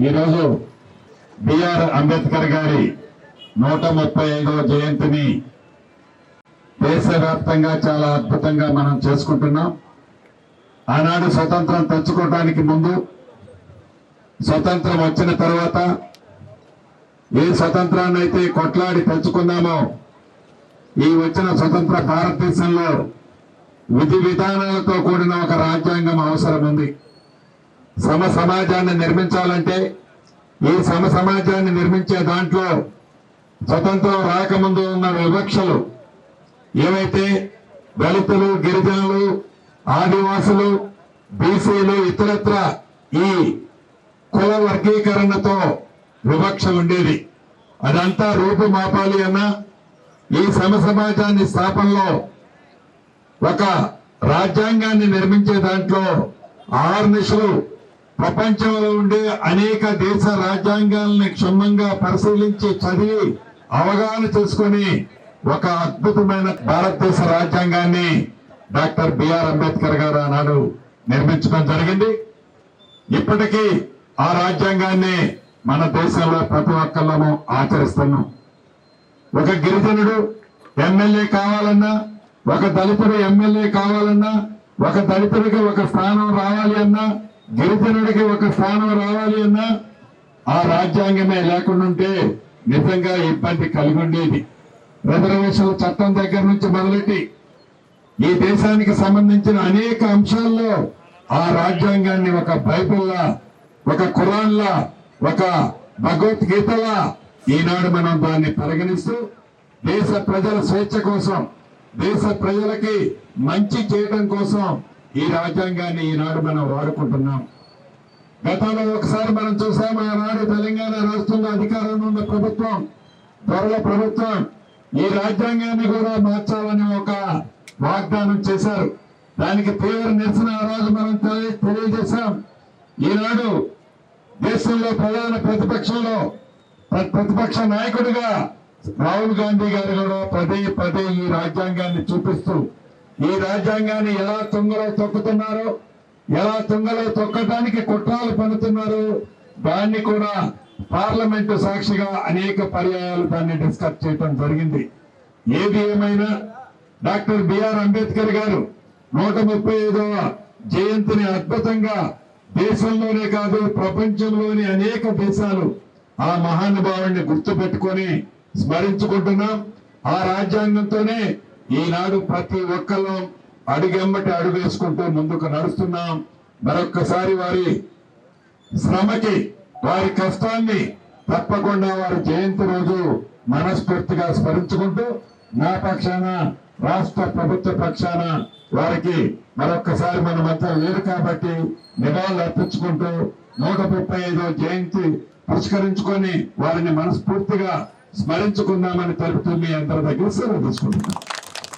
ఈరోజు బిఆర్ అంబేద్కర్ గారి 135వ జయంతిని దేశవ్యాప్తంగా చాలా అద్భుతంగా మనం చేసుకుంటున్నాం. ఆనాడు స్వతంత్రం తెచ్చుకోవడానికి ముందు, స్వతంత్రం వచ్చిన తర్వాత ఏ స్వతంత్రాన్ని అయితే కొట్లాడి తెచ్చుకున్నామో, ఈ వచ్చిన స్వతంత్ర భారతదేశంలో విధి విధానాలతో కూడిన ఒక రాజ్యాంగం అవసరం ఉంది. సమ సమాజాన్ని నిర్మించాలంటే ఈ సమ సమాజాన్ని నిర్మించే దాంట్లో స్వతంత్రం రాకముందు ఉన్న వివక్షలు ఏవైతే దళితులు, గిరిజనులు, ఆదివాసులు, బీసీలు, ఇతరత్ర ఈ కుల వర్గీకరణతో వివక్ష ఉండేది, అదంతా రూపుమాపాలి అన్నా ఈ సమ సమాజాన్ని స్థాపనలో ఒక రాజ్యాంగాన్ని నిర్మించే దాంట్లో ఆర్నిషులు ప్రపంచంలో ఉండే అనేక దేశ రాజ్యాంగాలని క్షుణ్ణంగా పరిశీలించి చదివి అవగాహన చేసుకుని ఒక అద్భుతమైన భారతదేశ రాజ్యాంగాన్ని డాక్టర్ బిఆర్ అంబేద్కర్ గారు ఆనాడు నిర్మించడం జరిగింది. ఇప్పటికీ ఆ రాజ్యాంగాన్ని మన దేశంలో ప్రతి ఒక్కళ్ళము ఆచరిస్తున్నాం. ఒక గిరిజనుడు ఎమ్మెల్యే కావాలన్నా, ఒక దళితుడు ఎమ్మెల్యే కావాలన్నా, ఒక దళితుడికి ఒక స్థానం రావాలి అన్నా, గిరిజనుడికి ఒక స్థానం రావాలి అన్నా ఆ రాజ్యాంగమే లేకుండా ఉంటే నిజంగా ఇబ్బంది కలిగి ఉండేది. రిజర్వేషన్ల చట్టం దగ్గర నుంచి మొదలెట్టి ఈ దేశానికి సంబంధించిన అనేక అంశాల్లో ఆ రాజ్యాంగాన్ని ఒక బైబిల్లా, ఒక ఖురాన్లా, ఒక భగవద్గీతలా ఈనాడు మనం దాన్ని పరిగణిస్తూ దేశ ప్రజల స్వేచ్ఛ కోసం, దేశ ప్రజలకి మంచి చేయడం కోసం ఈ రాజ్యాంగాన్ని ఈనాడు మనం వాడుకుంటున్నాం. గతంలో ఒకసారి మనం చూసాం, ఆనాడు తెలంగాణ రాష్ట్రంలో అధికారంలో ఉన్న ప్రభుత్వం, త్వరలో ప్రభుత్వం ఈ రాజ్యాంగాన్ని కూడా మార్చాలని ఒక వాగ్దానం చేశారు. దానికి తీవ్ర నిరసన ఆ రోజు మనం తెలియజేశాం. ఈనాడు దేశంలో ప్రధాన ప్రతిపక్ష నాయకుడిగా రాహుల్ గాంధీ గారు కూడా పదే ఈ రాజ్యాంగాన్ని చూపిస్తూ ఈ రాజ్యాంగాన్ని ఎలా తుంగలో తొక్కుతున్నారో, ఎలా తుంగలో తొక్కడానికి కుట్రాలు పన్నుతున్నారో దాన్ని కూడా పార్లమెంటు సాక్షిగా అనేక పర్యాయాలు దాన్ని డిస్కస్ చేయడం జరిగింది. ఏది ఏమైనా డాక్టర్ బిఆర్ అంబేద్కర్ గారు 135వ జయంతిని అద్భుతంగా దేశంలోనే కాదు ప్రపంచంలోని అనేక దేశాలు ఆ మహానుభావుడిని గుర్తు పెట్టుకొని స్మరించుకుంటున్నాం. ఆ రాజ్యాంగంతోనే ఈనాడు ప్రతి ఒక్కళ్ళం అడుగెమ్మటి అడుగు వేసుకుంటూ ముందుకు నడుస్తున్నాం. మరొక్కసారి వారి శ్రమకి, వారి కష్టాన్ని తప్పకుండా వారి జయంతి రోజు మనస్ఫూర్తిగా స్మరించుకుంటూ నా పక్షాన, రాష్ట్ర ప్రభుత్వ పక్షాన వారికి మరొక్కసారి మన మధ్య లేరు కాబట్టి నివాళులు అర్పించుకుంటూ 135వ జయంతి పురస్కరించుకొని వారిని మనస్ఫూర్తిగా స్మరించుకుందామని తెలుపుతూ మీ అందరి దగ్గర సెలవు తీసుకుంటున్నాం.